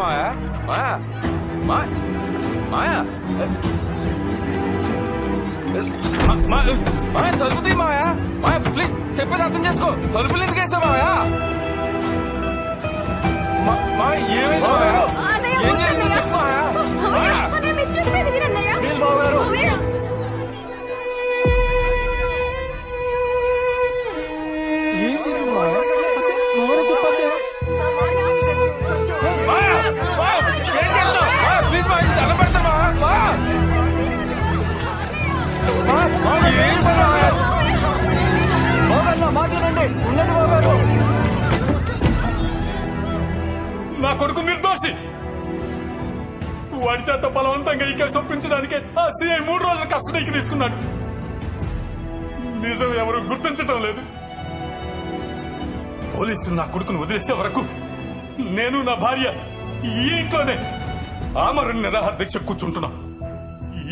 మాయా మాయా మాయా మాయా తలుపు తీ మాయా మాయా ప్లీజ్ చెప్పేది అర్థం చేసుకో తలుపులు ఎందుకు వేసా మాయా మాయా ఏమైంది మాయా ఏం జరిగిందో చెప్పు మాయా ప్లీజ్ బాబు గారు. ఏం జరిగింది మాయా నువ్వు చెప్పాలి మాయా మాయా ఏం చేస్తున్నావు మాయా ప్లీజ్ మాయా దండం పెడతాను మాయా మాయా ఏం మాయా బాబు మాట్లాడండి ఉండండి బాబు గారు. నా కొడుకు నిర్దోషి. వాడి చేత బలవంతంగా ఈ కేసు ఒప్పించడానికి ఆ సిఐ 3 రోజుల కస్టడీకి తీసుకున్నాడు. నిజం ఎవరు గుర్తించటం లేదు. పోలీసులు నా కొడుకును వదిలేసే వరకు నేను నా భార్య ఈ ఇంట్లోనే ఆమరణ నిరాహార దీక్ష కూర్చుంటున్నా.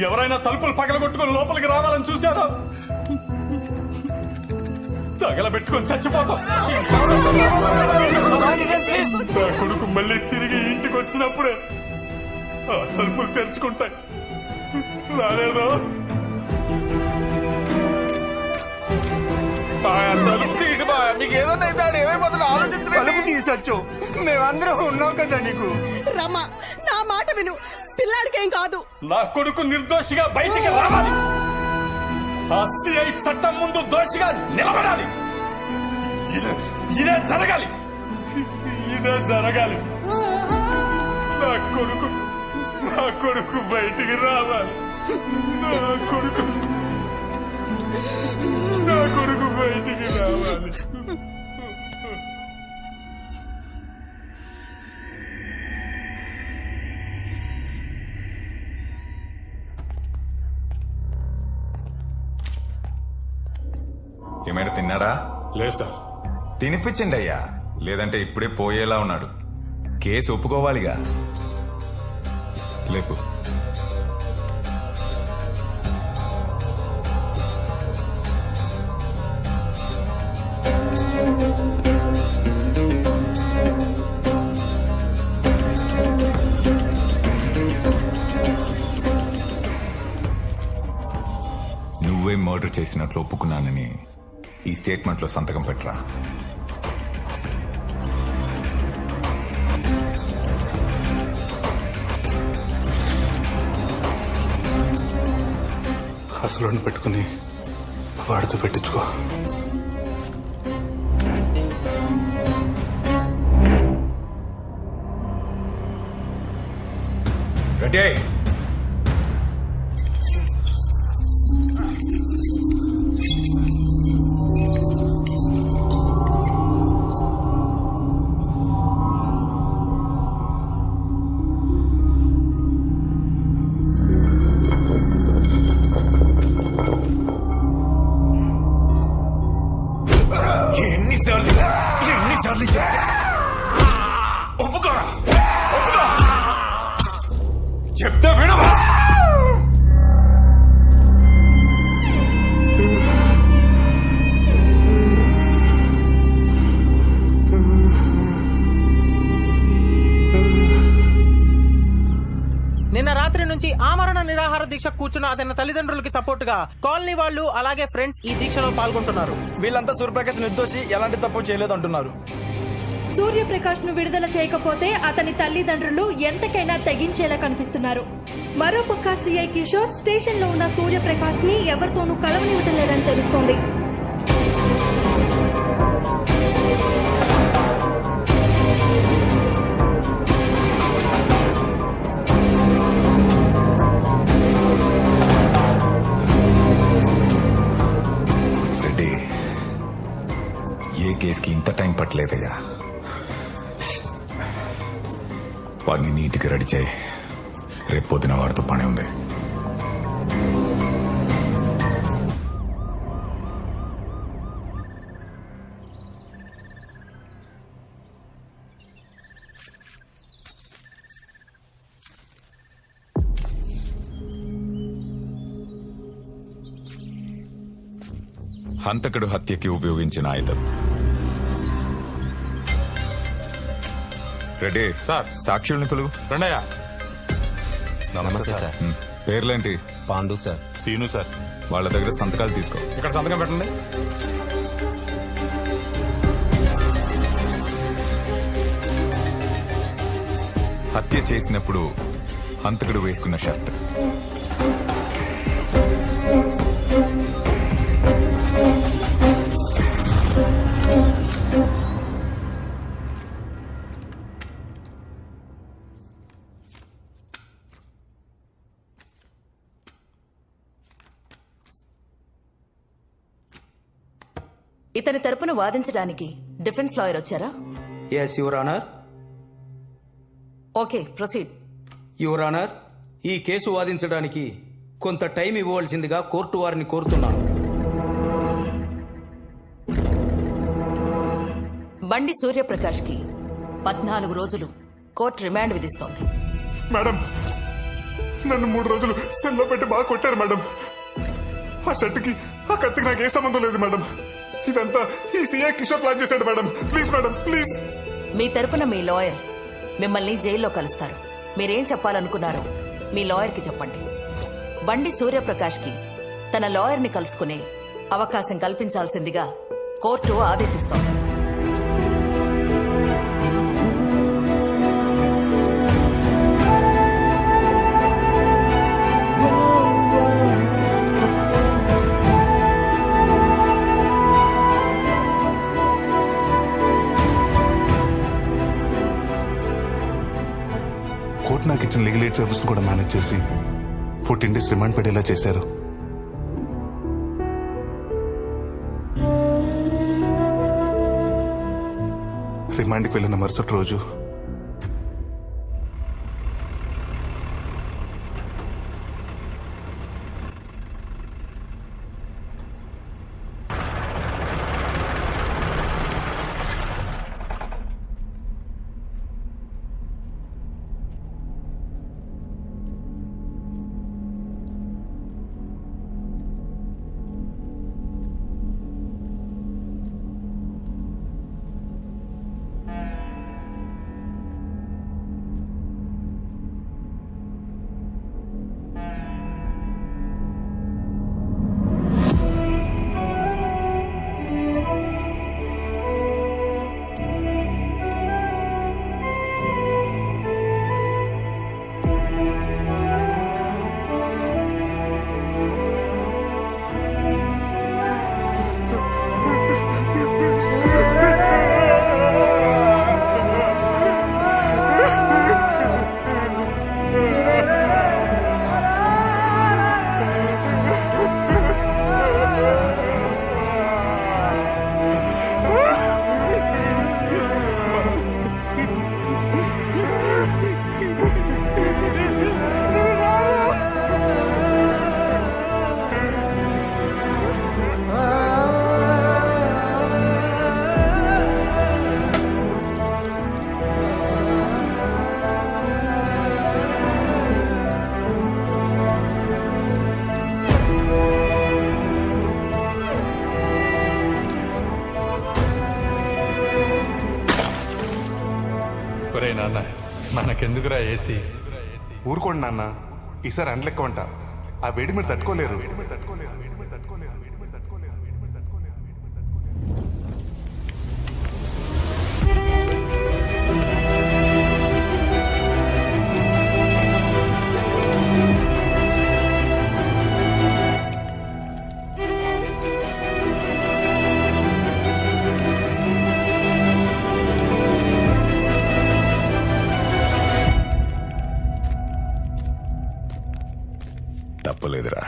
ఎవరైనా తలుపులు పగలగొట్టుకుని లోపలికి రావాలని చూశారా తగలబెట్టుకొని చచ్చిపోతాం. నా కొడుకు మళ్ళీ తిరిగి ఇంటికి వచ్చినప్పుడే ఆ తలుపులు తెరుచుకుంటాయి. రాలేదో తలుపు తీయండి మాయా మీకు ఏదన్నా అయితే ఆడు ఏమైపోతాడు ఆలోచించలేదు తలుపు తీసొచ్చు మేమందరం ఉన్నాం కదా నీకు. రమ్మా నా మాట విను పిల్లాడికేం కాదు. నా కొడుకు నిర్దోషిగా బయటికి రావాలి. ఆ సిఐ చట్టం ముందు దోషిగా నిలబడాలి. ఇదే జరగాలి. ఇదే జరగాలి. నా కొడుకు బయటికి రావాలి. నా కొడుకు బయటికి రావాలి. ఏమైనా తిన్నాడా? లేదు సార్. తినిపించండి అయ్యా, లేదంటే ఇప్పుడే పోయేలా ఉన్నాడు. కేసు ఒప్పుకోవాలిగా. లేపు. నువ్వే మర్డర్ చేసినట్లు ఒప్పుకున్నానని ఈ స్టేట్మెంట్లో సంతకం పెట్టరా. అసలు పెట్టుకుని వాడితో పెట్టించుకో. రెడీ. ఎన్నిసార్లు ఒప్పుకోరా. చెప్తే వినవా? నిన్న రాత్రి నుంచి ఆమరణ నిరాహార దీక్ష కూర్చున్న అతని తల్లిదండ్రులకి సపోర్ట్ గా కాలనీ వాళ్ళు అలాగే ఫ్రెండ్స్ ఈ దీక్షలో పాల్గొంటున్నారు. వీళ్ళంతా సూర్యప్రకాష్ నిర్దోషి, ఎలాంటి తప్పు చేయలేదంటున్నారు. సూర్యప్రకాష్ ను విడుదల చేయకపోతే అతని తల్లిదండ్రులు ఎంతకైనా తెగించేలా కనిపిస్తున్నారు. మరోపక్క సిఐ కిషోర్ స్టేషన్ లో ఉన్న సూర్యప్రకాష్ ని ఎవరితోనూ కలవనివ్వటం లేదని తెలుస్తోంది. రెడ్డి, ఏ కేసుకి ఇంత టైం పట్టలేదయ్యా. వాడిని నీట్గా రెడీ చేయి. రేపు పొద్దున వాడితో పని ఉంది. హంతకుడు హత్యకి ఉపయోగించిన ఆయుధం. రెడ్డి సార్. సాక్షుల్ని పిలువు. రండయ్యా. నమస్తే సార్. పేర్లేంటి? పాండు సార్. సీను సార్. వాళ్ళ దగ్గర సంతకాలు తీసుకో. ఇక్కడ సంతకం పెట్టండి. హత్య చేసినప్పుడు హంతకుడు వేసుకున్న షర్ట్. ఇతని తరపున వాదించడానికి డిఫెన్స్ లాయర్ వచ్చారా? Yes your honour. Okay, proceed. Your honour, ఈ కేసు వాదించడానికి కొంత టైం ఇవ్వవలసిందిగా కోర్టు వారిని కోరుతున్నాను. బండి సూర్యప్రకాష్ కి 14 రోజులు కోర్టు రిమాండ్ విధిస్తోంది. మేడం, నన్ను 3 రోజులు సెల్లో పెట్టి బాగా కొట్టారు మేడం. ఆ షర్ట్కి ఆ కత్తికి నాకు ఏ సంబంధం లేదు మేడం. ఇదంతా ఈ సీఐ కిషోర్ ప్లాన్ చేశాడు మేడం. Please madam, please. మీ తరపున మీ లాయర్ మిమ్మల్ని జైల్లో కలుస్తారు. మీరేం చెప్పాలనుకున్నారో మీ లాయర్కి చెప్పండి. బండి సూర్యప్రకాష్ కి తన లాయర్ని కలుసుకునే అవకాశం కల్పించాల్సిందిగా కోర్టు ఆదేశిస్తోంది. కోర్టు నాకు ఇచ్చిన లీగల్ ఎయిడ్ సర్వీస్ కూడా మేనేజ్ చేసి 14 days రిమాండ్ పడేలా చేశారు. రిమాండ్కి వెళ్ళిన మరుసటి రోజు నాన్న, మనకెందుకురా ఏసీ? ఊరుకోండి నాన్న, ఈసారి అండ్లెక్కవంట. ఆ వేడి మీరు తట్టుకోలేరు. తప్పలేదురా.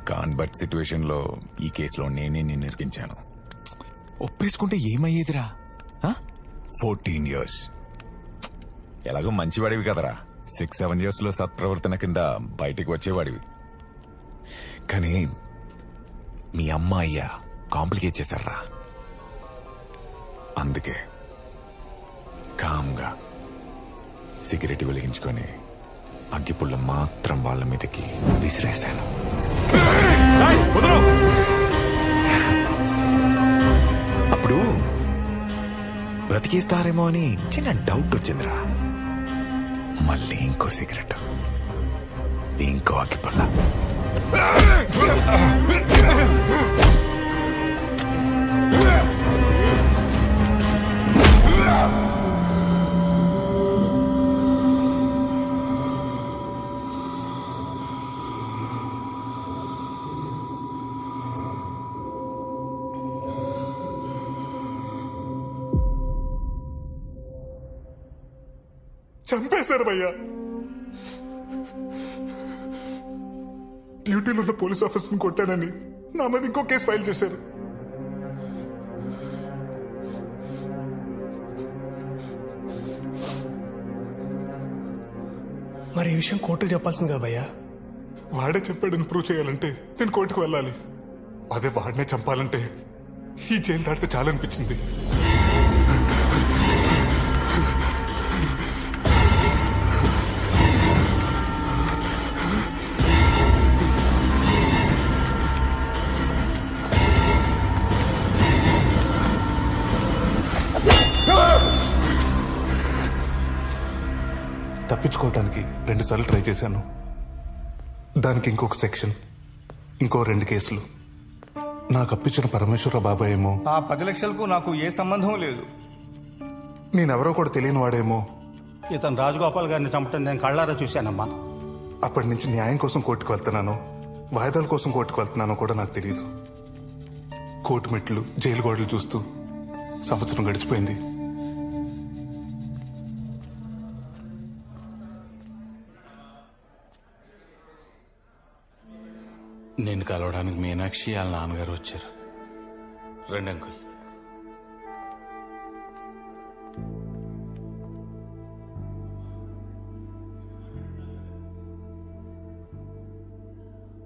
కాన్బట్ సిచ్యువేషన్ లో ఈ కేసులో నేనే నిన్ను ఇరికించాను. ఒప్పేసుకుంటే ఏమయ్యేదిరా? 14 years. ఎలాగో మంచివాడివి కదరా. 6-7 years లో సత్ప్రవర్తన కింద బయటికి వచ్చేవాడివి. కానీ మీ అమ్మ అయ్యా కాంప్లికేట్ చేశారా. అందుకే కామ్గా సిగరెట్ వెలిగించుకొని అగ్గిపుల్ల మాత్రం వాళ్ళ మీదకి విసిరేశాను. అప్పుడు బతికిస్తారేమో అని చిన్న డౌట్ వచ్చిందిరా. మళ్ళీ ఇంకో సిగరెట్, ఇంకో అగ్గిపుల్ల. చంపేశారు భయ్యా. డ్యూటీలో ఉన్న పోలీస్ ఆఫీసర్ని కొట్టానని నా మీద ఇంకో కేసు ఫైల్ చేశారు. మరి ఈ విషయం కోర్టుకు చెప్పాల్సింది కదా భయ్యా. వాడే చంపాడని ప్రూవ్ చేయాలంటే నేను కోర్టుకు వెళ్ళాలి. అదే వాడినే చంపాలంటే ఈ జైలు దాటితే చాలనిపించింది. తప్పించుకోవటానికి 2 సార్లు ట్రై చేశాను. దానికి ఇంకొక సెక్షన్, ఇంకో 2 కేసులు. నాకు అప్పించిన పరమేశ్వర బాబాయ్ ఏమో ఆ 10 లక్షలకు నాకు ఏ సంబంధం లేదు. నేనెవరో కూడా తెలియని వాడేమో. ఇతను రాజగోపాల్ గారిని చంపటం నేను కళ్ళారా చూశానమ్మా. అప్పటి నుంచి న్యాయం కోసం కోర్టుకు వెళ్తున్నానో, వాయిదాల కోసం కోర్టుకు వెళ్తున్నానో కూడా నాకు తెలియదు. కోర్టు మెట్లు, జైలు గోడలు చూస్తూ సంవత్సరం గడిచిపోయింది. నేను కలవడానికి మీనాక్షి వాళ్ళ నాన్నగారు వచ్చారు. రండి అంకుల్.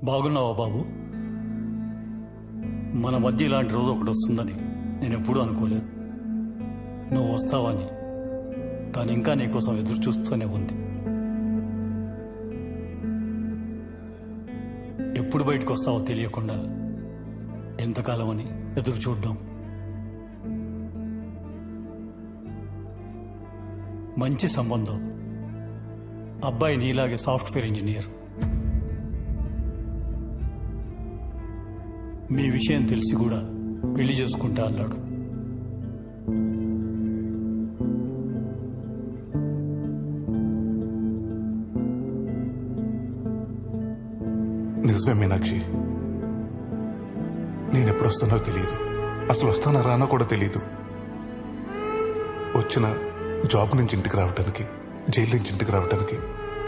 బాగున్నావా బాబు? మన మధ్య ఇలాంటి రోజు ఒకటి వస్తుందని నేను ఎప్పుడూ అనుకోలేదు. నువ్వు వస్తావని తను ఇంకా నీకోసం ఎదురు చూస్తూనే ఉంది. ఎప్పుడు బయటకు వస్తావో తెలియకుండా ఎంతకాలం అని ఎదురు చూడ్డాం. మంచి సంబంధం. అబ్బాయి నీలాగే సాఫ్ట్వేర్ ఇంజనీర్. మీ విషయం తెలిసి కూడా పెళ్లి చేసుకుంటా అన్నాడు. నిజమే మీనాక్షి, నేనెప్పుడు వస్తానో తెలియదు. అసలు వస్తానా రానో కూడా తెలియదు. వచ్చిన జాబ్ నుంచి ఇంటికి రావడానికి, జైలు నుంచి ఇంటికి రావడానికి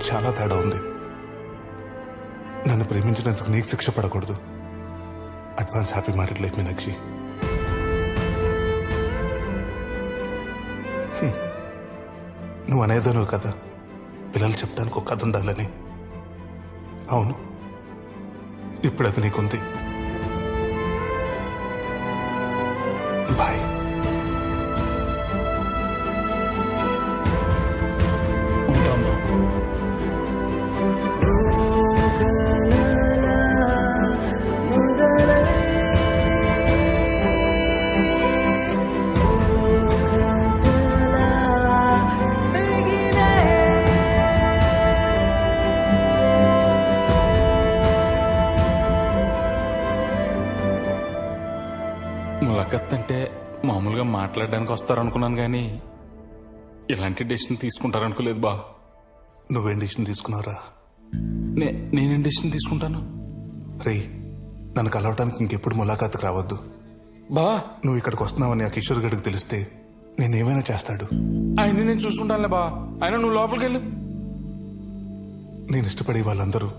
చాలా తేడా ఉంది. నన్ను ప్రేమించినందుకు నీకు శిక్ష పడకూడదు. Advance happy married life Meenakshi. నువ్వు అనేదాను కదా, పిల్లలు చెప్పడానికి ఒక కథ ఉండాలని. అవును, ఇప్పుడు అది నీకుంది. బాయ్. ఉంటాం బాబు. ములాఖత్ అంటే మామూలుగా మాట్లాడడానికి వస్తారనుకున్నాను కానీ ఇలాంటి డెసిషన్ తీసుకుంటారనుకోలేదు బా. నువ్వేం డెసిషన్ తీసుకున్నారా? నేనేం డెసిషన్ తీసుకుంటాను? రే, నన్ను కలవటానికి ఇంకెప్పుడు ములాఖాతుకు రావద్దు బా. నువ్వు ఇక్కడికి వస్తున్నావని ఆ కిషోర్ గడికి తెలిస్తే నేనేమైనా చేస్తాడు. ఆయన నేను చూసుకుంటానులే బా. ఆయన నువ్వు లోపలికి వెళ్ళు. నేను ఇష్టపడే వాళ్ళందరూ